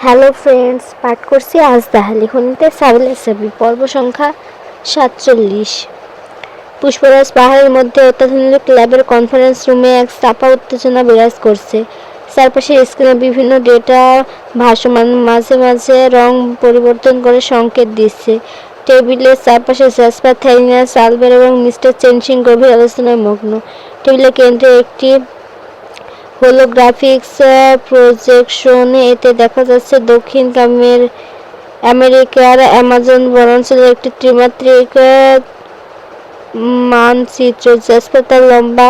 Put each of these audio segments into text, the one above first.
Hello friends, পাঠ করছি আজ তাহালি হনিতে সাবিলের ছবি পর্ব সংখ্যা 47। পুষ্পরাজ পাহাড়ের মধ্যে অত্যাধুনিক ল্যাবের কনফারেন্স রুমে এক চাপা উত্তেজনা বিরাজ করছে। চারপাশের স্ক্রিনে বিভিন্ন ডেটা ভাসমান, মাঝে মাঝে রং পরিবর্তন করে সংকেত দিচ্ছে। টেবিলের চারপাশে জ্যাসপার, থ্যানিয়াস, আলবের এবং মিস্টার চেনসিং গভীর আলোচনায় মগ্ন। টেবিলের কেন্দ্রে একটি হোলোগ্রাফিক্স প্রজেকশনে এতে দেখা যাচ্ছে দক্ষিণ আমেরিকার অ্যামাজন বনাঞ্চলের একটি ত্রিমাত্রিক মানচিত্র। জ্যাসপার তার লম্বা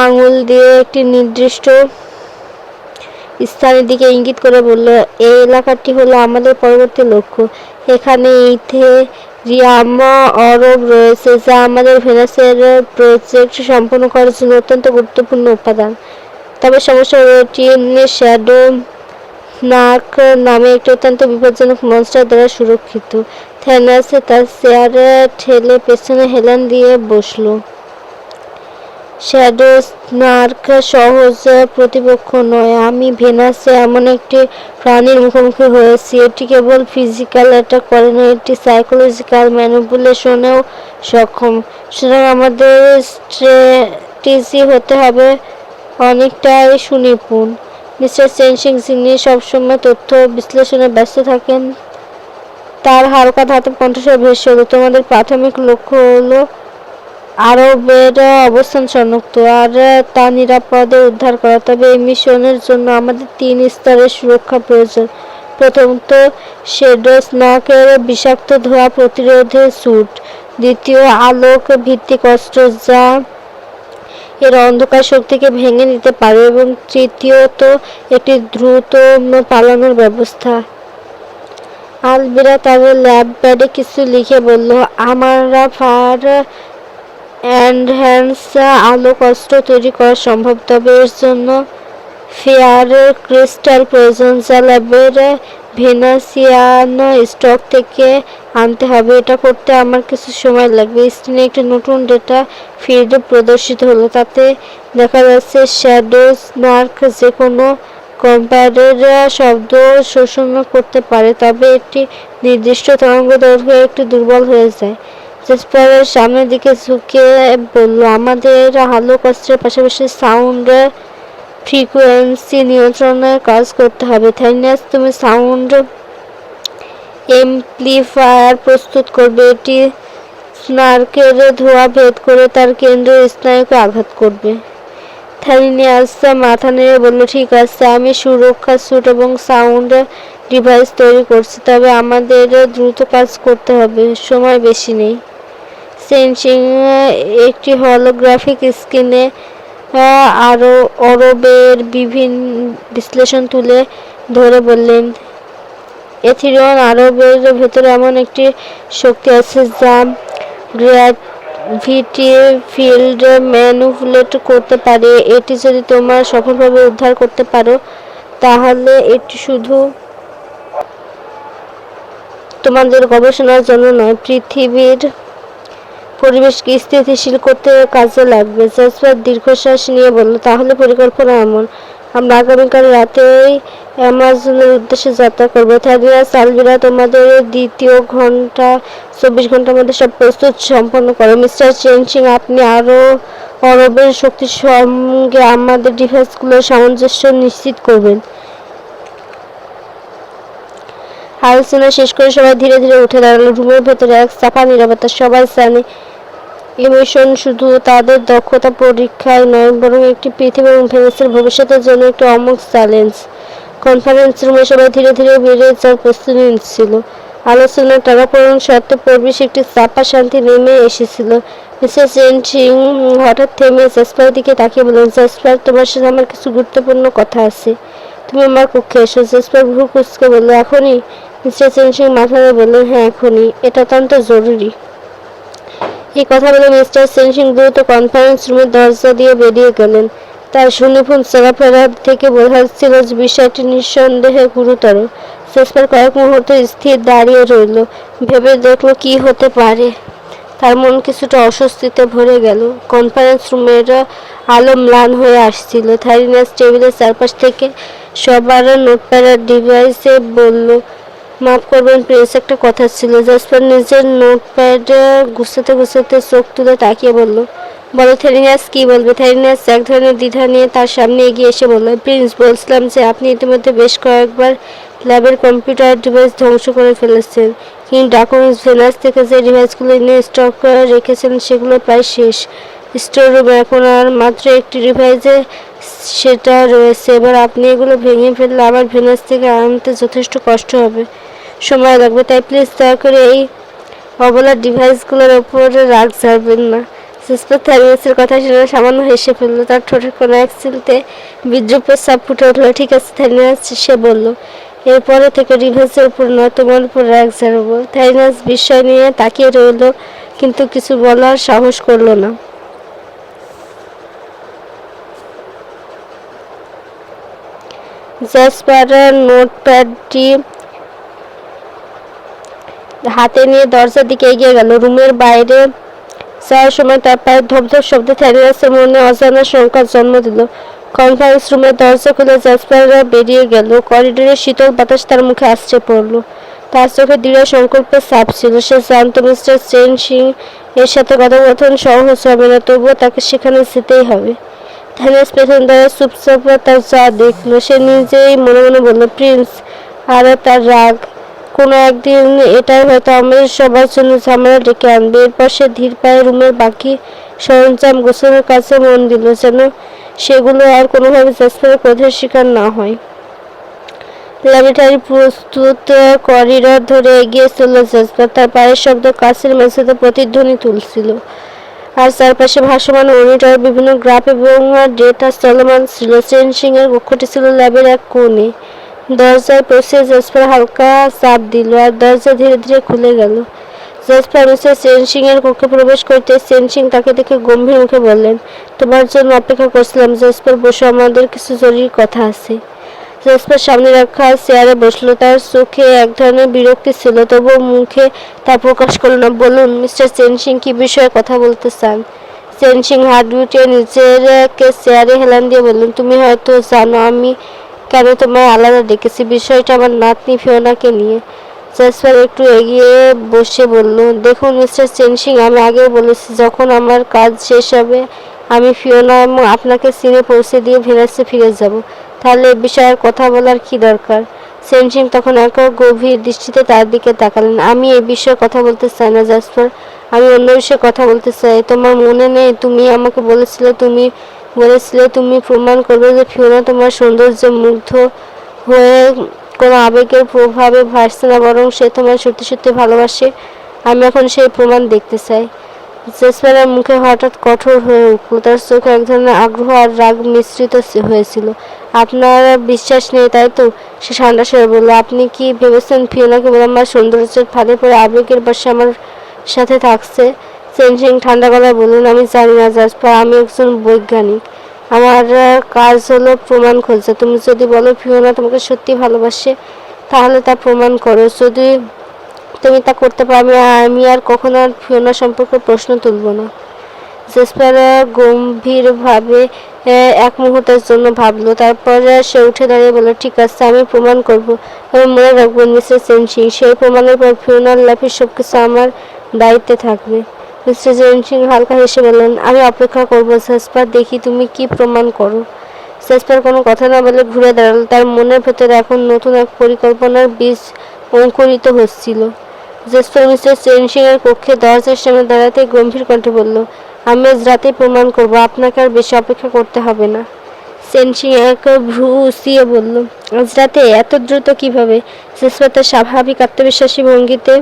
আঙুল দিয়ে একটি নির্দিষ্ট স্থানের দিকে ইঙ্গিত করে বলল, এই এলাকাটি হলো আমাদের পরবর্তী লক্ষ্য। এখানে ইথেরিয়াম অরব রয়েছে, যা আমাদের ভেনাসের প্রজেক্ট সম্পন্ন করার জন্য অত্যন্ত গুরুত্বপূর্ণ উপাদান। তবে সমস্যা হলো এটি শ্যাডো স্নার্ক নামে একটি অত্যন্ত বিপজ্জনক মনস্টার দ্বারা সুরক্ষিত। থ্যানোস তার চেয়ারে ঠেলে পেছনে হেলান দিয়ে বসল। শ্যাডো স্নার্ক সহজ প্রতিপক্ষ নয়। আমি ভেনাসে এমন একটি প্রাণীর মুখোমুখি হয়েছি। এটি কেবল ফিজিক্যাল অ্যাটাক করে না, এটি সাইকোলজিক্যাল ম্যানিপুলেশনেও সক্ষম। সুতরাং আমাদের স্ট্র্যাটেজি হতে হবে অনেকটাই সুনিপুণ। মিস্টার চেনসিং, যিনি সবসময় তথ্য বিশ্লেষণে ব্যস্ত থাকেন, তার হালকা ধাতব কণ্ঠস্বর ভেসে হলো, তোমাদের প্রাথমিক লক্ষ্য হলো আরবের অবস্থান শনাক্ত আর তা নিরাপদে উদ্ধার করা। তবে এই মিশনের জন্য আমাদের 3 স্তরের সুরক্ষা প্রয়োজন। প্রথমত, শ্যাডো স্নার্কের বিষাক্ত ধোঁয়া প্রতিরোধে স্যুট। দ্বিতীয়, আলোক ভিত্তিক অস্ত্র যা এর অন্ধকার শক্তিকে ভেঙে দিতে পারে। এবং তৃতীয়ত, একটি দ্রুত পালানোর ব্যবস্থা। আলবেরা তাদের ল্যাব প্যাডে কিছু লিখে বলল, আমরা ফায়ার এনহ্যান্স আলোক অস্ত্র তৈরি করা সম্ভব, তবে এর জন্য ফেয়ার ক্রিস্টাল প্রয়োজন, যা ল্যাবের ভেনাসিয়ান স্টক থেকে আনতে হবে। এটা করতে আমার কিছু সময় লাগবে। স্ক্রিনে একটি নতুন ডেটা ফিড প্রদর্শিত হলো। তাতে দেখা যাচ্ছে শ্যাডো স্নার্ক যে কোনো কম্পারের শব্দ শোষণ করতে পারে, তবে একটি নির্দিষ্ট তরঙ্গ দৈর্ঘ্য একটু দুর্বল হয়ে যায়। জ্যাসপারের সামনের দিকে ঝুঁকে বলল, আমাদের আলোক অস্ত্রের পাশাপাশি সাউন্ড ফ্রিকোয়েন্সি নিয়ন্ত্রণের কাজ করতে হবে। থ্যানিয়াস, তুমি সাউন্ড এমপ্লিফায়ার প্রস্তুত করবে। এটি স্নার্কের ধোঁয়া ভেদ করে তার কেন্দ্রীয় স্নায়ুকে আঘাত করবে। থ্যানিয়াস মাথা নেড়ে বলল, ঠিক আছে, আমি সুরক্ষা স্যুট এবং সাউন্ড ডিভাইস তৈরি করছি, তবে আমাদের দ্রুত কাজ করতে হবে, সময় বেশি নেই। চেনসিং একটি হলোগ্রাফিক স্ক্রিনে অরবের বিভিন্ন বিশ্লেষণ তুলে ধরে বললেন, ইথেরিয়াম আরবের ভেতরে এমন একটি শক্তি আছে যা গ্র্যাভিটি ফিল্ড ম্যানিপুলেট করতে পারে। এটি যদি তোমরা সফলভাবে উদ্ধার করতে পারো, তাহলে এটি শুধু তোমাদের গবেষণার জন্য নয়, পৃথিবীর পরিবেশকে স্থিতিশীল করতে কাজে লাগবে। জ্যাসপার দীর্ঘশ্বাস নিয়ে বলল, তাহলে পরিকল্পনা এমন, আমরা আগামীকাল রাতেই অ্যামাজনের উদ্দেশ্যে যাত্রা করব। থ্যানিয়াস, আলবেরা, তোমাদের দ্বিতীয় 24 ঘন্টার মধ্যে সব প্রস্তুত সম্পন্ন করো। মিস্টার চেনসিং, আপনি অরবের শক্তির সঙ্গে আমাদের ডিভাইসগুলোর সামঞ্জস্য নিশ্চিত করবেন। আলোচনা শেষ করে সবাই ধীরে ধীরে উঠে দাঁড়ালো। রুমের ভেতরে এক চাপা নীরবতা। সবাই জানে এই মিশন শুধু তাদের দক্ষতা পরীক্ষায় নয়, বরং একটি পৃথিবী এবং ভেনাসের ভবিষ্যতের জন্য একটি অমোঘ চ্যালেঞ্জ। কনফারেন্স রুমে সবাই ধীরে ধীরে বেড়ে যাওয়ার প্রস্তুতি নিচ্ছিল। আলোচনার টানাপোড়েন সত্ত্বেও পরিবেশে একটি চাপা শান্তি নেমে এসেছিল। মিসেস চেনসিং হঠাৎ থেমে জ্যাসপারের দিকে তাকিয়ে বললেন, জ্যাসপার, তোমার সাথে আমার কিছু গুরুত্বপূর্ণ কথা আছে, তুমি আমার কক্ষে এসো। জ্যাসপার ভ্রু কুঁচকে বলল, এখনই? মিস্টার চেনসিং মাথা দিয়ে বললেন, হ্যাঁ, এখনই, এটা অত্যন্ত জরুরি। এই কথা বলে মিস্টার চেনসিং দ্রুত কনফারেন্স রুমের দরজা দিয়ে বেরিয়ে গেলেন। তার সুনিপুণ চলাফেরা থেকে বোঝা যাচ্ছিল যে বিষয়টি নিঃসন্দেহে গুরুতর। জ্যাসপার কয়েক মুহূর্ত স্থির দাঁড়িয়ে রইল, ভেবে দেখল কি হতে পারে। তার মন কিছুটা অস্বস্তিতে ভরে গেল। কনফারেন্স রুমের আলো ম্লান হয়ে আসছিল। থাইরিনাস টেবিলের চারপাশ থেকে সবার নোটপ্যাড আর ডিভাইসে বলল, মাফ করবেন প্লিজ, একটা কথা ছিল। জাসপার নিজের নোটপ্যাড গুছাতে গুছাতে চোখ তুলে তাকিয়ে বলল, বলো থেরিনাস, কি বলবে? থেরিনাস এক ধরনের দ্বিধা নিয়ে তার সামনে এগিয়ে এসে বলল, প্রিন্স, বলছিলাম যে আপনি ইতিমধ্যে বেশ কয়েকবার ল্যাবের কম্পিউটার ডিভাইস ধ্বংস করে ফেলেছেন, কিন্তু ডকুমেন্টস ভেনাস থেকে যে ডিভাইসগুলো এনে স্টক করে রেখেছেন সেগুলো প্রায় শেষ। স্টোর রুমে এখন আর মাত্র একটি ডিভাইসে সেটা রয়েছে। এবার আপনি এগুলো ভেঙে ফেললে আবার ভেনাস থেকে আনতে যথেষ্ট কষ্ট হবে, সময় লাগবে। তাই প্লিজ দয়া করে এই অবলা ডিভাইসগুলোর ওপরে রাগ ঝাড়বেন না। সুস্পেক্ট থাইরিনাসের কথা শুনে সামান্য হেসে ফেলল। তার ঠোঁটের কোনো এক সিলতে বিদ্রুপের ছাপ ফুটে উঠল। ঠিক আছে থাইরিনাস, সে বলল, এরপরে থেকে ডিভাইসের উপর নয়, তোমার উপর রাগ ঝাড়ব। থাইরিনাস বিস্ময় নিয়ে তাকিয়ে রইল, কিন্তু কিছু বলার সাহস করল না। জাসপার নোটপ্যাডটি হাতে নিয়ে দরজার দিকে এগিয়ে গেল। রুমের বাইরে যাওয়ার সময় তার পায়ের ধপধপ শব্দ থাইরিনাসের মনে অজানা শঙ্কার জন্ম দিল। কনফারেন্স রুমের দরজা খুলে জাসপার বেরিয়ে গেল। করিডোরের শীতল বাতাস তার মুখে আছড়ে পড়ল। তার চোখে দৃঢ় সংকল্পের ছাপ ছিল। সে জানত মিস্টার চেন সিং এর সাথে কথোপকথন সহজ হবে না, তবুও তাকে সেখানে যেতেই হবে। থাইরিনাস পেছন দ্বারা চুপচাপ তার যা দেখল। সে নিজেই মনে মনে বলল, প্রিন্স আর তার রাগ কোনো একদিন এটাই হয়তো আমাদের সবার জন্য ঝামেলা ডেকে আনবে। এরপর সে ধীর পায়ে রুমের বাকি সরঞ্জাম গোছানোর কাছে মন দিল, যেন সেগুলো আর কোনোভাবে জাসপারের ক্রোধের শিকার না হয়। ল্যাবরেটরি প্রস্তুত, করিডর ধরে এগিয়ে চলল জাসপার। তার পায়ের শব্দ কাছের মেঝেতে প্রতিধ্বনি তুলছিল, আর চারপাশে ভাসমান মনিটর, বিভিন্ন গ্রাফ এবং ডেটা চলমান ছিল। চেন সিং এর কক্ষটি ছিল ল্যাবের এক কোণে। দরজায় পৌঁছে জাসপার হালকা চাপ দিল, আর দরজা ধীরে ধীরে খুলে গেল। জাসপার মিস্টার চেন সিং এর কক্ষে প্রবেশ করতে চেন সিং তাকে দেখে গম্ভীর মুখে বললেন, তোমার জন্য অপেক্ষা করছিলাম। জাসপার বসো, আমাদের কিছু জরুরি কথা আছে। জাসপার সামনে রাখা চেয়ারে বসলো। তার চোখে এক ধরনের বিরক্তি ছিল, তবুও মুখে তা প্রকাশ করল না। বলুন মিস্টার চেন সিং, কি বিষয়ে কথা বলতে চান? চেন সিং হাত গুটিয়ে নিজেকে চেয়ারে হেলান দিয়ে বললেন, তুমি হয়তো জানো আমি কেন তোমায় আলাদা ডেকেছি। বিষয়টা আমার নাতনি ফিওনাকে নিয়ে। জাসপার একটু এগিয়ে বসে বলল, দেখুন মিস্টার চেন সিং, আমি আগেও বলেছি, যখন আমার কাজ শেষ হবে আমি ফিওনা এবং আপনাকে চীনে পৌঁছে দিয়ে ভেনাসে ফিরে যাব। তাহলে এ বিষয়ে আর কথা বলার কি দরকার? চেন সিং তখন এক গভীর দৃষ্টিতে তার দিকে তাকালেন। আমি এই বিষয়ে কথা বলতে চাই না জাসপার, আমি অন্য বিষয়ে কথা বলতে চাই। তোমার মনে নেই তুমি আমাকে বলেছিলে তুমি প্রমাণ করবে যে ফিওনা তোমার সৌন্দর্যে মুগ্ধ হয়ে কোনো আবেগের প্রভাবে ভাসছে না, বরং সে তোমায় সত্যি সত্যি ভালোবাসে। আমি এখন সেই প্রমাণ দেখতে চাই। জাসপারের মুখে হঠাৎ কঠোর হয়ে উঠল। তার চোখে এক ধরনের আগ্রহ আর রাগ মিশ্রিত হয়েছিল। আপনার বিশ্বাস নেই তাই তো? সে ঠান্ডা স্বরে বলল, আপনি কি ভেবেছেন ফিওনাকে বলে আমার সৌন্দর্যের ফাঁদে পড়ে আবেগের বশে আমার সাথে থাকছে? চেন সিং ঠান্ডা গলায় বললেন, আমি জানি না জাসপার, আমি একজন বৈজ্ঞানিক। আমার কাজ হলো প্রমাণ খোঁজা। তুমি যদি বলো ফিওনা তোমাকে সত্যি ভালোবাসে, তাহলে তা প্রমাণ করো। যদি তুমি তা করতে পারো, আমি আর কখনো আর ফিওনা সম্পর্কে প্রশ্ন তুলব না। জাসপার গম্ভীরভাবে এক মুহূর্তের জন্য ভাবলো, তারপর সে উঠে দাঁড়িয়ে বলল, ঠিক আছে, আমি প্রমাণ করব। আমি মনে রাখবেন মিস্টার চেন সিং, সেই প্রমাণের পর ফিওনার লাইফের সবকিছু আমার দায়িত্বে থাকবে। মিস্টার চেন সিং হালকা হেসে বললেন, আমি অপেক্ষা করব জাসপার, দেখি তুমি কি প্রমাণ করো। জাসপার কোনো কথা না বলে ঘুরে দাঁড়াল। তার মনের ভেতরে এখন নতুন এক পরিকল্পনার বীজ অঙ্কুরিত হচ্ছিল। জাসপার মিস্টার চেন সিং এর কক্ষে দরজার সামনে দাঁড়াতে গম্ভীর কণ্ঠে বলল, আমি আজ রাতেই প্রমাণ করব, আপনাকে আর বেশি অপেক্ষা করতে হবে না। চেন সিং এক ভ্রু উঁচিয়ে বলল, আজ রাতে? এত দ্রুত কিভাবে? জাসপার তার স্বাভাবিক আত্মবিশ্বাসী ভঙ্গিতে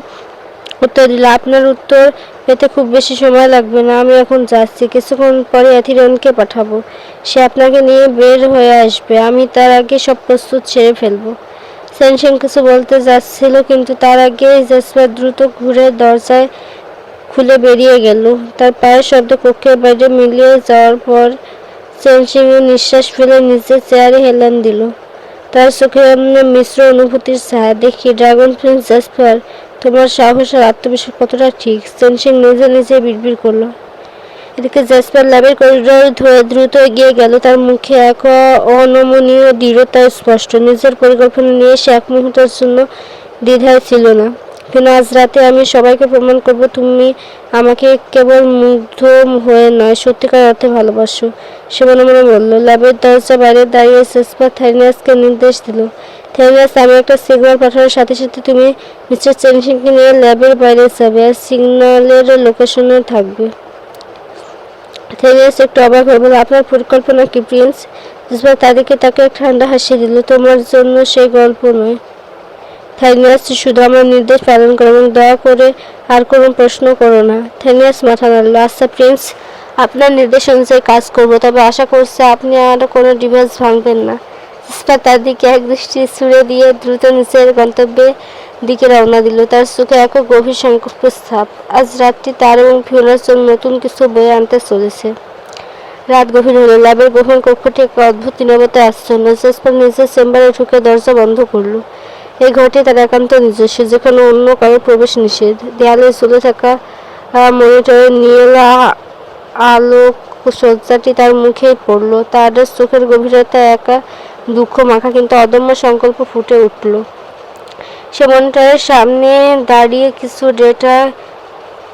উত্তর দিল, আপনার উত্তর পেতে খুব বেশি সময় লাগবে না। আমি এখন যাচ্ছি, কিছুক্ষণ পরে এথিরনকে পাঠাবো, সে আপনাকে নিয়ে বের হয়ে আসবে। আমি তার আগে সব প্রস্তুত সেরে ফেলবো। চেন সিং কিছু বলতে যাচ্ছিল, কিন্তু তার আগেই জাসপার দ্রুত ঘুরে দরজায় খুলে বেরিয়ে গেল। তার পায়ের শব্দ কক্ষের বাইরে মিলিয়ে যাওয়ার পর চেন সিং নিঃশ্বাস ফেলে নিজের চেয়ারে হেলান দিল। তার চোখে মিশ্র অনুভূতির ছায়া। দেখি ড্রাগন প্রিন্স জাসপার, তোমার সাহস আর আত্মবিশ্বাস কতটা ঠিক। চেন সিং নিজে নিজে বিড়বিড় করলো, এদিকে জ্যাসপার ল্যাবের করিডোর ধরে দ্রুত এগিয়ে গেল, তার মুখে এক অনমনীয় দৃঢ়তা স্পষ্ট। নিজের পরিকল্পনা নিয়ে সে এক মুহূর্তের জন্য দ্বিধায় ছিল না। কিন্তু আজ রাতে আমি সবাইকে প্রমাণ করব তুমি আমাকে কেবল মুগ্ধ হয়ে নয়, সত্যিকার অর্থে ভালোবাসো, সে মনে মনে বলল। ল্যাবের দরজা বাইরে দাঁড়িয়ে জ্যাসপার থাইনিয়াসকে নির্দেশ দিল। থাইনিয়াস, আমি একটা সিগন্যাল পাঠানোর সাথে সাথে তুমি মিস্টার চেনসিংকে নিয়ে ল্যাবের বাইরে যাবে আর সিগন্যালের লোকেশনে থাকবে। থাইনিয়াস একটু অবাক হয়ে বলল, আপনার পরিকল্পনা কি প্রিন্স? জ্যাসপার তাদেরকে তাকে এক ঠান্ডা হাসি দিল। তোমার জন্য সেই গল্প নয় থাইনিয়াস, শুধু আমার নির্দেশ পালন করো এবং দয়া করে আর কোনো প্রশ্ন করো না। থাইনিয়াস মাথা নাড়ল। আচ্ছা প্রিন্স, আপনার নির্দেশ অনুযায়ী কাজ করব, তবে আশা করছি আপনি আর কোনো ডিভাইস ভাঙবেন না। জ্যাসপার তার দিকে এক দৃষ্টি ছুড়ে দিয়ে দ্রুত নিচের গন্তব্যের দিকে রওনা দিল, তার চোখে এক গভীর সংকল্পের ছাপ। আজ রাতটি তার এবং ফিওনার জন্য নতুন কিছু বয়ে আনতে চলেছে। রাত গভীর হলো। ল্যাবের গোপন কক্ষটি এক অদ্ভুত নীরবতায় আচ্ছন্ন। জ্যাসপার নিজের চেম্বারে ঢুকে দরজা বন্ধ করল। এই ঘরটি তার একান্ত নিজস্ব, যেখানে অন্য কারো প্রবেশ নিষেধ। দেয়ালে ঝুলে থাকা মনিটরের নীল আলোক সজ্জাটি তার মুখেই পড়ল। তার চোখের গভীরতায় একা দুঃখ মাখা কিন্তু অদম্য সংকল্প ফুটে উঠল। সে মনিটরের সামনে দাঁড়িয়ে কিছু ডেটা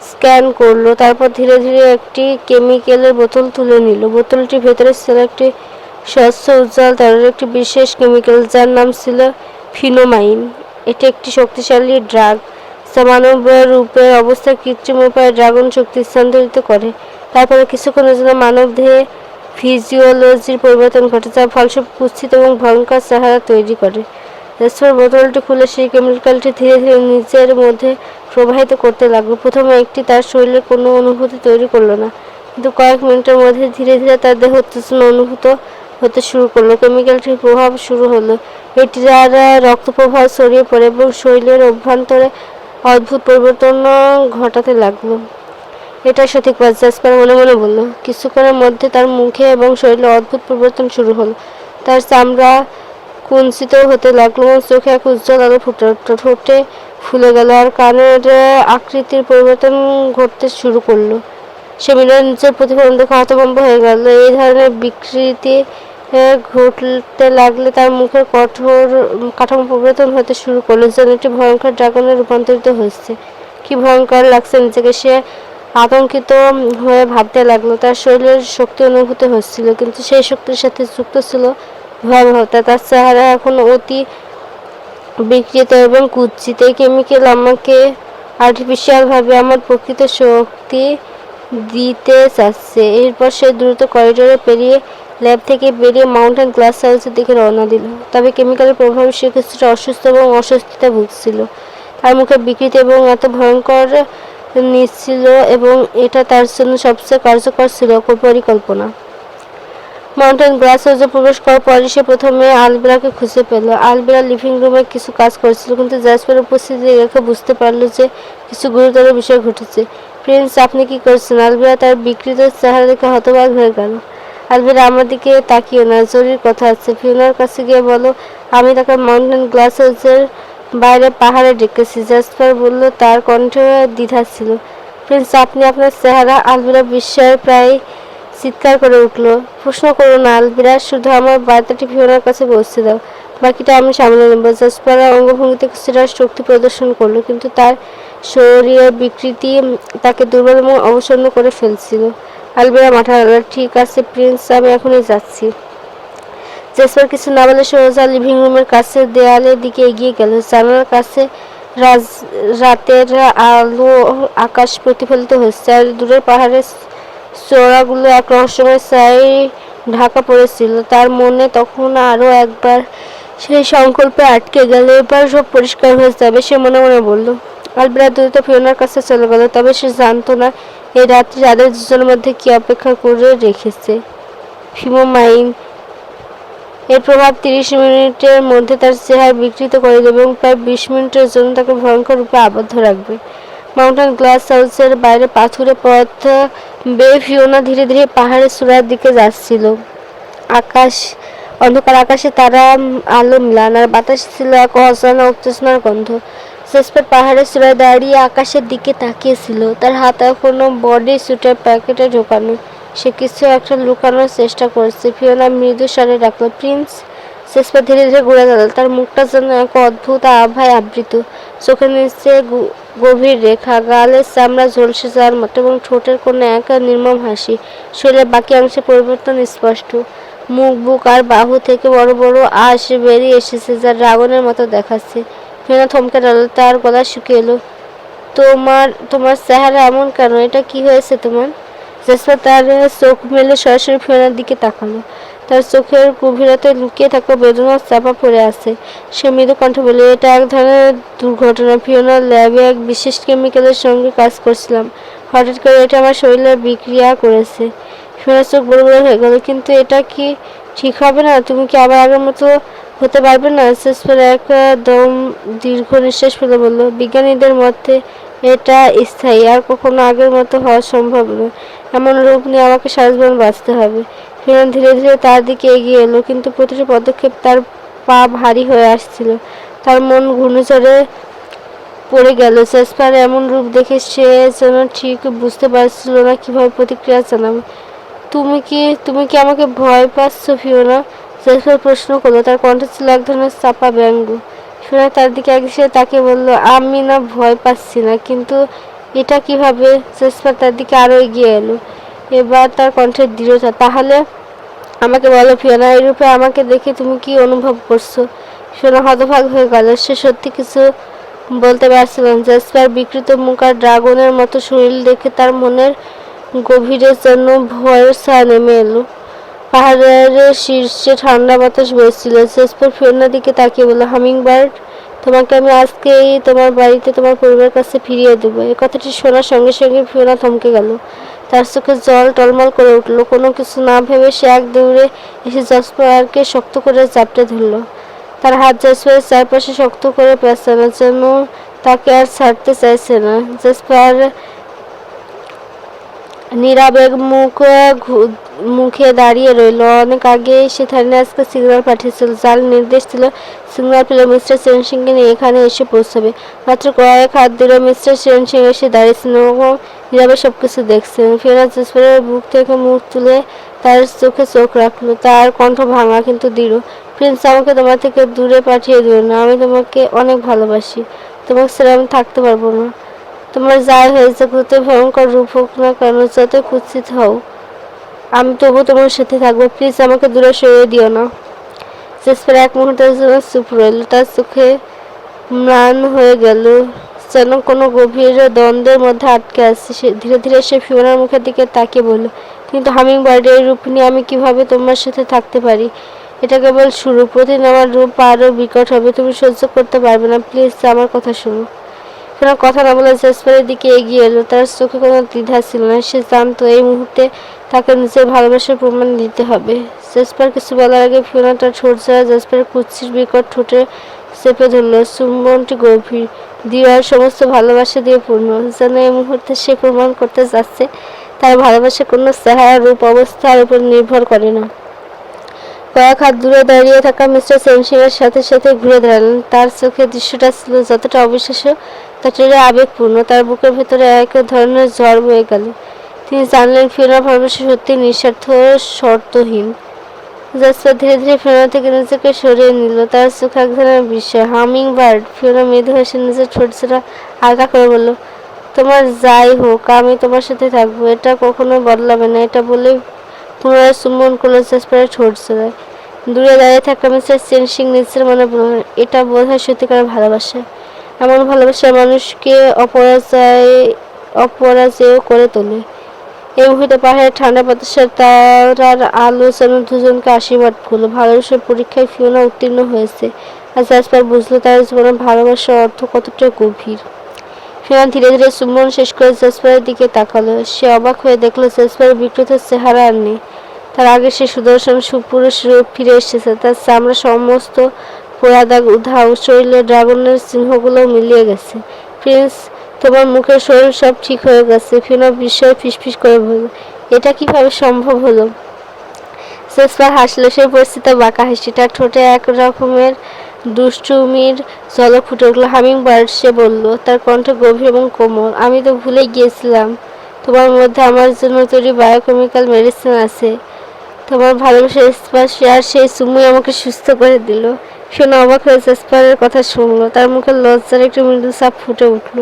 স্ক্যান করলো, তারপর ধীরে ধীরে একটি কেমিক্যালের বোতল তুলে নিল। বোতলটির ভেতরে ছিল একটি স্বচ্ছ উজ্জ্বল তরলের একটি বিশেষ কেমিক্যাল, যার নাম ছিল ফিনোমাইন। এটি একটি শক্তিশালী ড্রাগ, যা মানব রূপের অবস্থায় কৃত্রিম উপায়ে ড্রাগন শক্তি স্থানান্তরিত করে। তারপরে কিছুক্ষণের জন্য মানব দেহে ফিজিওলজির পরিবর্তন ঘটে, যা ফলস্বরূপ কুৎসিত এবং ভয়ঙ্কর চেহারা তৈরি করে। জ্যাসপার বোতলটি খুলে সেই কেমিক্যালটি ধীরে ধীরে নিজের মধ্যে প্রবাহিত করতে লাগলো। প্রথমে একটি তার শরীরে কোনো অনুভূতি তৈরি করলো না, কিন্তু কয়েক মিনিটের মধ্যে ধীরে ধীরে তার দেহ উত্তেজনা অনুভূত হতে শুরু করলো। কেমিক্যালটির প্রভাব শুরু হলো, এটি যার রক্ত প্রবাহ ছড়িয়ে পড়ে এবং শরীরের অভ্যন্তরে অদ্ভুত পরিবর্তন ঘটাতে লাগলো। এটা সঠিক পথ, জ্যাসপার মনে মনে বলল। কিছুক্ষণের মধ্যে তার মুখে এবং শরীরে অদ্ভুত পরিবর্তন শুরু হলো। তার চামড়া কুঞ্চিত হতে লাগলো এবং চোখে এক উজ্জ্বল আলো ফুটে উঠল। ঠোঁটে ফুলে গেল আর কানের আকৃতির পরিবর্তন ঘটতে শুরু করলো। সে মিনার নিচের প্রতিফলন দেখে হতভম্ব হয়ে গেল। এই ধরনের বিকৃতি ঘটতে লাগলে তার মুখের কঠোর কাঠামো পরিবর্তন হতে শুরু করলো, যেন একটি ভয়ঙ্কর ড্রাগনে রূপান্তরিত হয়েছে। কি ভয়ঙ্কর লাগছে নিজেকে, সে আতঙ্কিত হয়ে ভাবতে লাগলো। তার শরীরের শক্তি অনুভূতি হচ্ছিল, কিন্তু সেই শক্তির সাথে যুক্ত ছিল ভয়াবহতা। তার চেহারা এখন অতি বিকৃত এবং কুৎসিত। এই কেমিক্যাল আমাকে আর্টিফিশিয়ালভাবে আমার প্রকৃত শক্তি দিতে চাচ্ছে। এরপর সে দ্রুত করিডোরে পেরিয়ে ল্যাব থেকে বেরিয়ে মাউন্টেন গ্লাস হাউসের দিকে রওনা দিল। তবে কেমিক্যালের প্রভাবে সে কিছুটা অসুস্থ এবং অস্বস্তিতে ভুগছিল। তার মুখে বিকৃতি এবং এত ভয়ঙ্কর নিচ্ছিল এবং এটা তার জন্য সবচেয়ে কার্যকর ছিল পরিকল্পনা। মাউন্টেন গ্লাস হাউসে প্রবেশ করার পরই সে প্রথমে আলবিরাকে খুঁজে পেল। আলবিরা লিভিং রুমে কিছু কাজ করছিল, কিন্তু জ্যাসপারের উপস্থিতি দেখে বুঝতে পারল যে কিছু গুরুতর বিষয় ঘটেছে। প্রিন্স, আপনি কি করছেন? আলবিরা তার বিকৃত চেহারা দেখে হতবাক হয়ে গেল। আলবিরা, আমার দিকে তাকিও না, জরুরি কথা আছে। ফিওনার কাছে গিয়ে বলো আমি তাকে মাউন্টেন গ্লাস হাউসের বাইরে পাহাড়ে ডেকেছি। জ্যাসপার বলল, তার কণ্ঠে দ্বিধা ছিল। প্রিন্স, আপনি আপনার চেহারা। আলবিরা বিস্ময়ে প্রায় চিৎকার করে উঠল। প্রশ্ন করো না আলবিরা, শুধু আমার বার্তাটি ফিওনার কাছে পৌঁছে দাও, বাকিটা আমি সামলে নেব। জ্যাসপার অঙ্গভঙ্গিতে কিছুটা শক্তি প্রদর্শন করলো, কিন্তু তার শরীরের বিকৃতি তাকে দুর্বল এবং অবসন্ন করে ফেলছিল। আলবিরা মাথা নাড়ল। ঠিক আছে প্রিন্স, আমি এখনই যাচ্ছি। জ্যাসপার কিছু না বলে সোজা লিভিং রুমের কাছে দেয়ালের দিকে এগিয়ে গেল। জানালার কাছে রাতের আলো আকাশ প্রতিফলিত হচ্ছে, আর দূরের পাহাড়ের চূড়াগুলো এক রহস্যময় ছায়ায় ঢাকা পড়েছিল। তার মনে তখন আরো একবার সেই সংকল্পে আটকে গেল, এবার সব পরিষ্কার হয়ে যাবে, সে মনে মনে বলল। আলবিরা দ্রুত ফিওনার কাছে চলে গেল, তবে সে জানতো না এই রাত্রি তাদের দুজনের মধ্যে কি অপেক্ষা করে রেখেছে। ফিনোমাইন এর প্রভাব 30 মিনিটের মধ্যে তার চেহারা বিকৃত করে দেবে এবং প্রায় 20 মিনিটের জন্য তাকে ভয়ঙ্কর রূপে আবদ্ধ রাখবে। মাউন্টেন গ্লাস হাউসের বাইরে পাথুরে পথ বেয়ে ফিওনা ধীরে ধীরে পাহাড়ের চূড়ার দিকে যাচ্ছিল। অন্ধকার আকাশে তারা আলো মিলান, আর বাতাসে ছিল এক অজানা উত্তেজনার গন্ধ। জেসপার পাহাড়ের চূড়ায় দাঁড়িয়ে আকাশের দিকে তাকিয়েছিল। তার হাত এখনো বডি স্যুটের প্যাকেটে ঢোকানো। সে কিছু একটা লুকানোর চেষ্টা করছে। ফিওনা মৃদু স্বরে ডাকল, প্রিন্স। জেসপার ধীরে ধীরে ঘুরে গেল। তার মুখটা যেন এক অদ্ভুত আভায় আবৃত। চোখের নিচে গভীর রেখা, গালের চামড়া ঝলসে যাওয়ার মতো এবং ঠোঁটের কোণে এক নির্মম হাসি। শরীরের বাকি অংশে পরিবর্তন স্পষ্ট। মুখ, বুক আর বাহু থেকে বড় বড় আঁশ বেরিয়ে এসেছে, যা ড্রাগনের মতো দেখাচ্ছে। ফিওনা থমকে দাঁড়ালো, তার গলা শুকিয়ে এলো। তোমার চেহারা এমন কেন? এটা কি হয়েছে তোমার? জেসপার তার চোখ মেলে সরাসরি ফিওনার দিকে তাকালো। তার চোখের গভীরতে লুকিয়ে থাকা বেদনা চাপা পড়ে আছে। সে মৃদু কণ্ঠে বলল, এটা এক ধরনের দুর্ঘটনা। ফিওনা, ল্যাবে এক বিশেষ কেমিক্যালের সঙ্গে কাজ করছিলাম। হঠাৎ করে এটা আমার শরীরে বিক্রিয়া করেছে। ফিওনার চোখ বড় বড় হয়ে গেল। কিন্তু এটা কি ঠিক হবে না? তুমি কি আবার আগের মতো হতে পারবে না? জেসপার একদম দীর্ঘ নিঃশ্বাস ফেলে বলল, বিজ্ঞানীদের মতে এটা স্থায়ী, আর কখনো আগের মতো হওয়া সম্ভব নয়। এমন রূপ নিয়ে আমাকে সারা জীবন বাঁচতে হবে। ফিওনা ধীরে ধীরে তার দিকে এগিয়ে এলো, কিন্তু প্রতিটি পদক্ষেপ তার পা ভারী হয়ে আসছিল। তার মন ঘূর্ণিঝড়ে পড়ে গেল। জেসপার এমন রূপ দেখে সে যেন ঠিক বুঝতে পারছিল না কিভাবে প্রতিক্রিয়া জানাবে। তুমি কি আমাকে ভয় পাচ্ছ ফিওনা? জেসপার প্রশ্ন করলো। তার কণ্ঠে ছিল এক ধরনের চাপা ব্যঙ্গ। ফিওনা তার দিকে একসাথে তাকিয়ে বলল, আমি না ভয় পাচ্ছি না, কিন্তু এটা কিভাবে? জেসপার তার দিকে আরো এগিয়ে এলো। এবার তার কণ্ঠের দৃঢ়তা। তাহলে আমাকে বলো ফিওনা, এই রূপে আমাকে দেখে তুমি কি অনুভব করছো? ফিওনা হতবাক হয়ে গেল। সে সত্যি কিছু বলতে পারছিল না। জেসপার বিকৃত মুখ আর ড্রাগনের মতো শরীর দেখে তার মনের গভীরের জন্য ভয়ের ছায়া নেমে এলো। পাহাড়ের শীর্ষে ঠান্ডা বাতাস বইছিল। জেসপার ফিওনার দিকে তাকিয়ে বলল, হামিংবার্ড, তোমাকে আমি আজকেই তোমার বাড়িতে তোমার পরিবারের কাছে ফিরিয়ে দেবো। এই কথাটি শোনার সঙ্গে সঙ্গে ফিওনা থমকে গেল। তার চোখে জল টলমল করে উঠল। কোনো কিছু না ভেবে সে এক দৌড়ে এসে জেসপারকে শক্ত করে চাপটে ধরল। তার হাত জেসপারের চারপাশে শক্ত করে পেঁচানো, যেন তাকে আর ছাড়তে চাইছে না। জেসপার নিরাবেগ মুখে দাঁড়িয়ে রইল। অনেক আগেই সে থানে আজকে সিগন্যাল পাঠিয়েছিল, যার নির্দেশ ছিল সিগন্যাল পেলে মিস্টার সেনসিংকে নিয়ে এখানে এসে পৌঁছাবে। মাত্র কয়েক হাত দূরে মিস্টার সেনসিং এসে দাঁড়িয়েছেন এবং নীরবে সবকিছু দেখছেন। ফিওনা জেসপারের বুক থেকে মুখ তুলে তার চোখে চোখ রাখলো। তার কণ্ঠ ভাঙা কিন্তু দৃঢ়। প্রিন্স, আমাকে তোমার থেকে দূরে পাঠিয়ে দিও না। আমি তোমাকে অনেক ভালোবাসি। তোমাকে ছেড়ে আমি থাকতে পারবো না। তোমার যাই হয়েছে, যত ভয়ঙ্কর রূপ হোক না কেন, যত কুৎসিত হও, আমি তবু তোমার সাথে থাকবো। প্লিজ আমাকে দূরে সরিয়ে দিও না। জেসপার এক মুহূর্তের জন্য চুপ রইল। তার চোখে ম্লান হয়ে গেল, যেন কোনো গভীর দ্বন্দ্বের মধ্যে আটকে আছে। ধীরে ধীরে সে ফিওনার মুখের দিকে তাকিয়ে বলল, কিন্তু হামিংবার্ডের এই রূপ নিয়ে আমি কিভাবে তোমার সাথে থাকতে পারি? এটা কেবল শুরু। প্রতিদিন আমার রূপ আরও বিকট হবে। তুমি সহ্য করতে পারবে না। প্লিজ আমার কথা শোনো। ফিওনা কথা না বলে জেসপারের দিকে এগিয়ে এলো। তার চোখে কোনো দ্বিধা ছিল না। সে জানতো এই মুহূর্তে তাকে নিজের ভালোবাসার প্রমাণ দিতে হবে। জেসপার কিছু বলার আগে ফিওনা তার ঠোঁট ছাড়া জেসপারের কুৎসিত বিকট ঠোঁটে চেপে ধরল। চুম্বনটি গভীর, দৃঢ় আর সমস্ত ভালোবাসা দিয়ে পূর্ণ, যেন এই মুহূর্তে সে প্রমাণ করতে যাচ্ছে তার ভালোবাসা কোনো চেহারা, রূপ, অবস্থার উপর নির্ভর করে না। কয়েক হাত দূরে দাঁড়িয়ে থাকা মিস্টার সেনসিং এর সাথে সাথে ঘুরে দাঁড়ালেন। তার চোখে দৃশ্যটা ছিল যতটা অবিশ্বাস্য, ততটাই আবেগপূর্ণ। তার বুকের ভেতরে এক ধরনের ঝড় বয়ে গেল। তিনি জানলেন ফিওনার ভালোবাসা সত্যি নিঃস্বার্থ, শর্তহীন। জেসপার ধীরে ধীরে ফিওনা থেকে নিজেকে সরিয়ে নিল। তার চোখে এক ধরনের বিস্ময়। হামিংবার্ড, ফিওনা মৃদু হেসে নিজের ঠোঁট ছেড়া আলগা করে বলল, তোমার যাই হোক, আমি তোমার সাথে থাকবো। এটা কখনোই বদলাবে না। এটা বলেই পুনরায় চুম্বন করলো জেসপারের ঠোঁট ছেড়ায়। দূরে দাঁড়িয়ে থাকা মিস্টার সেনসিং নিজের মনে বললেন, এটা বোধহয় সত্যিকার ভালোবাসা। এমন ভালোবাসা মানুষকে অপরাজেয় করে তোলে। এই মুহূর্তে পাহাড়ের ঠান্ডা বাতাসের তারার আলো যেন দুজনকে আশীর্বাদ করলো। ভালোবাসার পরীক্ষায় ফিওনা উত্তীর্ণ হয়েছে, আর জেসপার বুঝলো তার জীবনে ভালোবাসার অর্থ কতটা গভীর। ফিওনা ধীরে ধীরে চুম্বন শেষ করে জেসপারের দিকে তাকালো। সে অবাক হয়ে দেখলো জেসপারের বিকৃত চেহারা আর নেই। তার আগে সে সুদর্শন সুপুরুষ রূপ ফিরে এসেছে। তার চামড়া সমস্ত পোড়া দাগ উধাও, শরীরে ড্রাগনের চিহ্নগুলো মিলিয়ে গেছে। প্রিন্স, তোমার মুখের শরীর সব ঠিক হয়ে গেছে। ফিওনা বিস্ময়ে ফিসফিস করে বলল, এটা কিভাবে সম্ভব হলো? জেসপার হাসলো, সেই পরিস্থিতি বাঁকা হাসি। তার ঠোঁটে এক রকমের দুষ্টুমির ঝলক ফুটে উঠল। হামিং বার্ড, সে বলল, তার কণ্ঠ গভীর এবং কোমল। আমি তো ভুলে গিয়েছিলাম তোমার মধ্যে আমার জন্য তৈরি বায়োকেমিক্যাল মেডিসিন আছে। তোমার ভালোবাসার স্পর্শে আর সেই চুমুই আমাকে সুস্থ করে দিল। শোনা অবাক হয়ে জেসপারের কথা শুনলো। তার মুখে লজ্জার একটি মৃদু ছাপ ফুটে উঠল।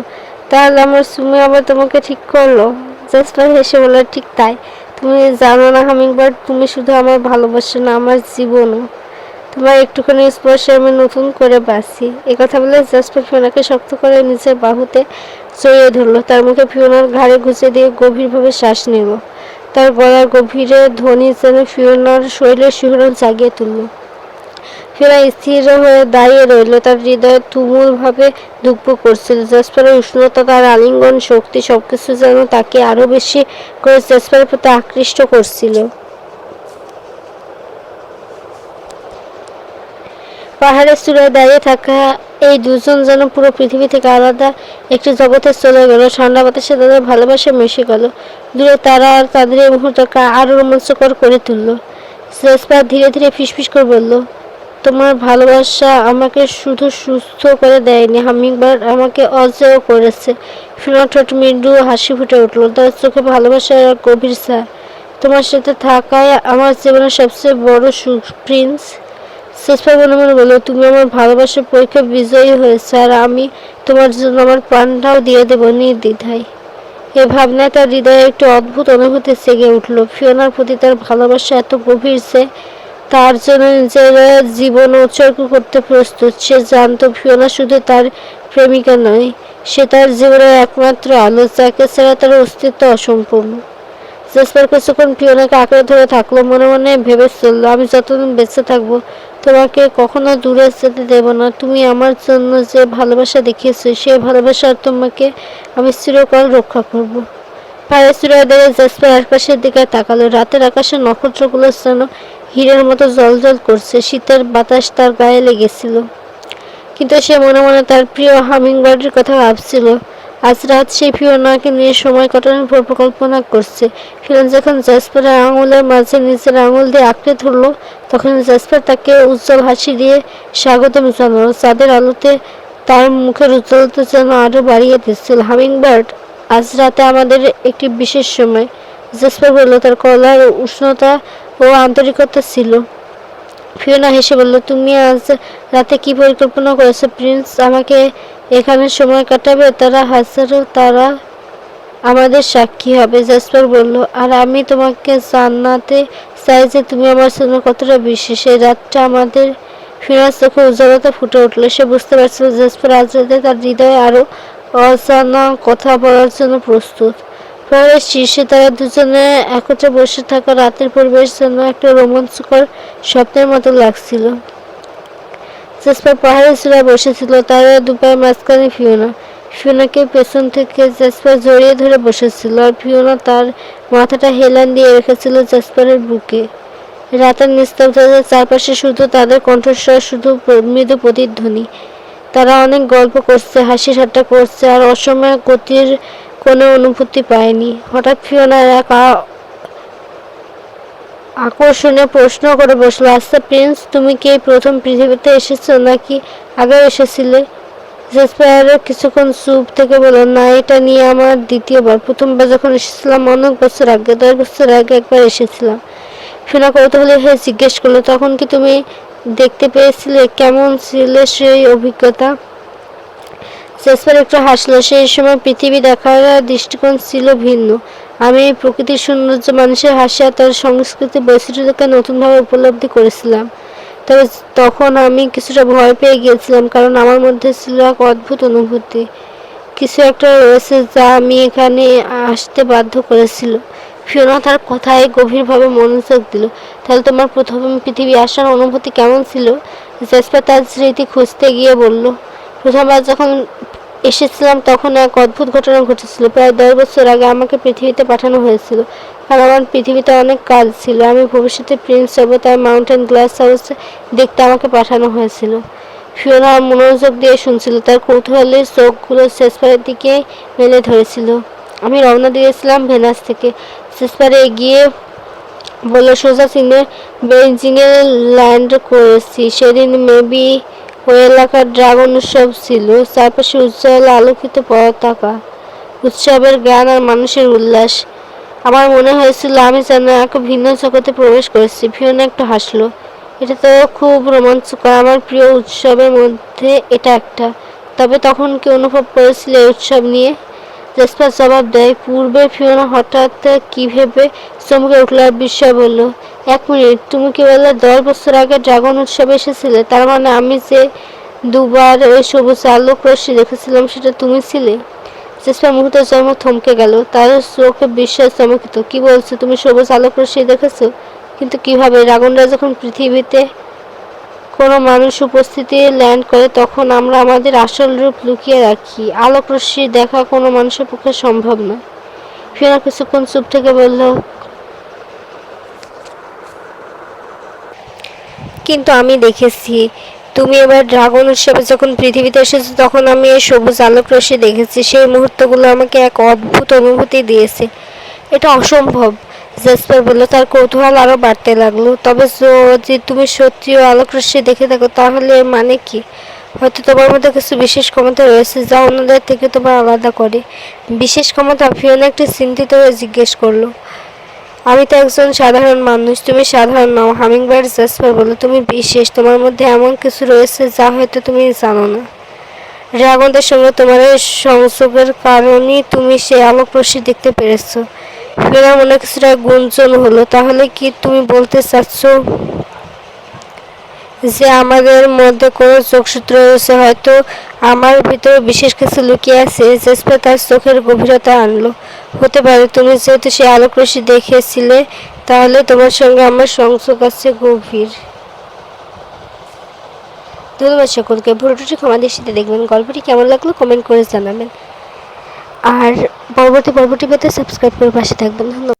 তাহলে আমার চুমুই আবার তোমাকে ঠিক করলো? জেসপার হেসে বলল, ঠিক তাই। তুমি জানো না হামিংবার্ড, তুমি শুধু আমার ভালোবাসা না, আমার জীবনও। তোমার একটুখানি স্পর্শে আমি নতুন করে বাঁচি। একথা বলে জেসপার ফিওনাকে শক্ত করে নিজের বাহুতে জড়িয়ে ধরলো। তার মুখে ফিওনার ঘাড়ে গুঁজে দিয়ে গভীরভাবে শ্বাস নিল। তার গলার গভীরে ধ্বনি যেন ফিওনার শরীরের শিহরণ জাগিয়ে তুলল। ফিওনা স্থির হয়ে দাঁড়িয়ে রইল। তার হৃদয়ে তুমুলভাবে ধুকপুক করছিল। জেসপারের উষ্ণতা, তার আলিঙ্গন, শক্তি সবকিছু যেন তাকে আরো বেশি করে জেসপারের প্রতি আকৃষ্ট করছিল। পাহাড়ের চূড়ায় দাঁড়িয়ে থাকা এই দুজন যেন পুরো পৃথিবী থেকে আলাদা একটি জগতে চলে গেল। ঠান্ডা বাতাসে তাদের ভালোবাসা মিশে গেল। দূরে তারা আর তাদের এই মুহূর্তকে আরো রোমাঞ্চকর করে তুলল। জেসপার ধীরে ধীরে ফিসফিস করে বলল, তোমার ভালোবাসা আমাকে শুধু সুস্থ করে দেয়নি, হামিংবার্ড আমাকে অজেয় করেছে। ফিওনার ঠোঁট মৃদু হাসি ফুটে উঠল। তার চোখে ভালোবাসার এক গভীর ছায়া। তোমার সাথে থাকায় আমার জীবনের সবচেয়ে বড় সুখ, প্রিন্স। জেসপার মনে মনে বলল, তুমি আমার ভালোবাসার পরীক্ষা বিজয়ী হয়েছে, আর আমি তোমার জন্য আমার প্রাণটাও দিয়ে দেব নির্দ্বিধায়। এ ভাবনায় তার হৃদয়ে একটি অদ্ভুত অনুভূতি জেগে উঠল। ফিওনার প্রতি তার ভালোবাসা এত গভীর যে তার জন্য নিজের জীবন উৎসর্গ করতে প্রস্তুত। সে জানত ফিওনা শুধু তার প্রেমিকা নয়, সে তার জীবনের একমাত্র আলো, যাকে ছাড়া তার অস্তিত্ব অসম্পূর্ণ। জেসপার কিছুক্ষণ ফিওনাকে আঁকড়ে ধরে থাকলো। মনে মনে ভেবে চলল, আমি যতদিন বেঁচে থাকবো তোমাকে কখনো দূরে যেতে দেব না। তুমি আমার জন্য যে ভালোবাসা দেখিয়েছো, সেই ভালোবাসা তোমাকে আমি চিরকাল রক্ষা করব। পায়ের চূড়ায় দাঁড়িয়ে জেসপার আশপাশের দিকে তাকালো। রাতের আকাশের নক্ষত্রগুলো যেন হীরের মতো জ্বলজ্বল করছে। শীতের বাতাস তার গায়ে লেগেছিল। কিন্তু সে মনে মনে তার প্রিয় হামিংবার্ডের কথা ভাবছিল। আজ রাত সে ফিওনাকে নিয়ে সময় কাটানোর পরিকল্পনা করছে। ফিওনা যখন জেসপারের আঙুলের মাঝে নিজের আঙুল দিয়ে আঁকড়ে ধরল, তখন জেসপার তাকে উজ্জ্বল হাসি দিয়ে স্বাগতম জানালো। চাঁদের আলোতে তার মুখের উজ্জ্বলতা যেন আরো বাড়িয়ে দিচ্ছিল। হামিংবার্ড, আজ রাতে আমাদের একটি বিশেষ সময়, জেসপার বলল। তার গলার উষ্ণতা ও আন্তরিকতা ছিল। ফিওনা হেসে বলল, তুমি আজ রাতে কি পরিকল্পনা করেছো প্রিন্স? আমাকে এখানে সময় কাটাবে? তারা হাজারো তারা আমাদের সাক্ষী হবে, জেসপার বলল। আর আমি তোমাকে জানাতে চাই যে তুমি আমার জন্য কতটা বিশেষ। এই রাতটা আমাদের। ফিওনার চোখে উজ্জ্বলতা ফুটে উঠল। সে বুঝতে পারছিল জেসপার আজ রাতে তার হৃদয়ে আরো অজানা কথা বলার জন্য প্রস্তুত। পাহাড়ের শীর্ষে তারা দুজনে একত্রে বসে থাকা রাতের পরিবেশ যেন একটা রোমাঞ্চকর স্বপ্নের মতো লাগছিল। জেসপার পাহাড়ের চূড়ায় বসেছিল, তার দুপায়ের মাঝখানে ফিওনা। ফিওনাকে পেছন থেকে জেসপার জড়িয়ে ধরে বসেছিল, আর ফিওনা তার মাথাটা হেলান দিয়ে রেখেছিল জেসপারের বুকে। রাতের নিস্তব্ধতার চারপাশে শুধু তাদের কণ্ঠস্বর, শুধু মৃদু প্রতিধ্বনি। তারা অনেক গল্প করছে, হাসি ঠাট্টা করছে, আর অসময়ে গতির কোনো অনুভূতি পায়নি। হঠাৎ ফিওনা এক আকর্ষণীয় প্রশ্ন করে বসলো, আচ্ছা প্রিন্স, তুমি কি এই প্রথম পৃথিবীতে এসেছো নাকি আগেও এসেছিলে? জেসপার কিছুক্ষণ চুপ থেকে বলল, না, এটা নিয়ে আমার দ্বিতীয়বার। প্রথমবার যখন এসেছিলাম অনেক বছর আগে, 10 বছর আগে একবার এসেছিলাম। ফিওনা কৌতূহলী হয়ে জিজ্ঞেস করলো, তখন কি তুমি দেখতে পেয়েছিলে? কেমন ছিল সেই অভিজ্ঞতা? জেসপার একটু হাসলো। সেই সময় পৃথিবী দেখার দৃষ্টিকোণ ছিল ভিন্ন। আমি প্রকৃতির সৌন্দর্য, মানুষের হাসি আর তার সংস্কৃতি বৈচিত্র্যকে নতুনভাবে উপলব্ধি করেছিলাম। তবে তখন আমি কিছুটা ভয় পেয়ে গিয়েছিলাম, কারণ আমার মধ্যে ছিল এক অদ্ভুত অনুভূতি। কিছু একটা রয়েছে যা আমি এখানে আসতে বাধ্য করেছিল। ফিওনা তার কথায় গভীরভাবে মনোযোগ দিল। তাহলে তোমার প্রথম পৃথিবী আসার অনুভূতি কেমন ছিল? জেসপার তার স্মৃতি খুঁজতে গিয়ে বলল, প্রথমবার যখন এসেছিলাম তখন এক অদ্ভুত ঘটনা ঘটেছিল। প্রায় 10 বছর আগে আমাকে পৃথিবীতে পাঠানো হয়েছিল, আর আমার পৃথিবীতে অনেক কাজ ছিল। আমি ভবিষ্যতে প্রিন্স হব, তাই মাউন্টেন গ্লাস হাউস দেখতে আমাকে পাঠানো হয়েছিল। ফিওনা মনোযোগ দিয়ে শুনছিল, তার কৌতূহলী চোখগুলো জেসপারের দিকে মেলে ধরেছিল। আমি রওনা দিয়েছিলাম ভেনাস থেকে। জেসপার এগিয়ে বলল, সোজা চীনের বেইজিংয়ে ল্যান্ড করেছি। সেদিন মেবি ওই এলাকার ড্রাগন উৎসব ছিল, চারপাশে উজ্জ্বল আলোকিত পতাকা, উৎসবের গান আর মানুষের উল্লাস। আমার মনে হয়েছিল আমি যেন এক ভিন্ন জগতে প্রবেশ করেছি। ফিওনা একটু হাসলো। এটা তো খুব রোমাঞ্চকর, আমার প্রিয় উৎসবের মধ্যে এটা একটা। তবে তখন কি অনুভব করেছিল এই উৎসব নিয়ে? জেসপার জবাব দেয়, পূর্বে। ফিওনা হঠাৎ কি ভেবে চমকে উঠল আর বিস্ময় বলল, 1 মিনিট, তুমি কি বললে 10 বছর আগে ড্রাগন উৎসবে এসেছিলে? তার মানে আমি যে দুবার ওই সবুজ আলোক রশ্মি দেখেছিলাম সেটা তুমি ছিলে? জেসপার মুহূর্তের জন্য থমকে গেল, তার চোখে বিস্ময় চমকিত। কি বলছো? তুমি সবুজ আলোক রশ্মি দেখেছো? কিন্তু কিভাবে? ড্রাগনরা যখন পৃথিবীতে কোনো মানুষ উপস্থিতি ল্যান্ড করে তখন আমরা আমাদের আসল রূপ লুকিয়ে রাখি। আলোক রশ্মি দেখা কোনো মানুষের পক্ষে সম্ভব না। ফিওনা কিছুক্ষণ চুপ থেকে বলল, কিন্তু আমি দেখেছি। তুমি এবার ড্রাগন উৎসবে যখন পৃথিবীতে এসেছো তখন আমি এই সবুজ আলোক রশ্মি দেখেছি। সেই মুহূর্তগুলো আমাকে এক অদ্ভুত অনুভূতি দিয়েছে। এটা অসম্ভব, জেসপার বলল। তার কৌতূহল আরও বাড়তে লাগলো। তবে যদি তুমি সত্যিও আলোক রশ্মি দেখে থাকো তাহলে এর মানে কি? হয়তো তোমার মধ্যে কিছু বিশেষ ক্ষমতা রয়েছে যা অন্যদের থেকে তোমার আলাদা করে। বিশেষ ক্ষমতা? ফিওনা একটু চিন্তিত হয়ে জিজ্ঞেস করলো। আমি তো একজন সাধারণ মানুষ, তুমি সাধারণ নও। হামিংবার্ড। জেসপার বলল, তুমি বিশেষ। তোমার মধ্যে এমন কিছু রয়েছে যা হয়তো তুমি জানো না। ড্রাগনদের সঙ্গে তোমার এই সংযোগের কারণেই তুমি সেই আলোক রশ্মি দেখতে পেরেছো। ফিওনার মনে কিছুটা গুঞ্জন হলো। তাহলে কি তুমি বলতে চাচ্ছ যে আমাদের মধ্যে কোনো যোগসূত্র রয়েছে? হয়তো আমার ভিতরে বিশেষ কিছু লুকিয়ে আছে। জেসপার তার চোখের গভীরতা আনলো। হতে পারে। তুমি যেহেতু সেই আলোক রশ্মি দেখেছিলে তাহলে তোমার সঙ্গে আমার সংযোগ আছে গভীর। ধন্যবাদ সকলকে। ভিডিওটি ক্ষমা দৃষ্টিতে দেখবেন। গল্পটি কেমন লাগলো কমেন্ট করে জানাবেন। আর পরবর্তী পর্বটি পেতে সাবস্ক্রাইব করে পাশে থাকবেন। ধন্যবাদ।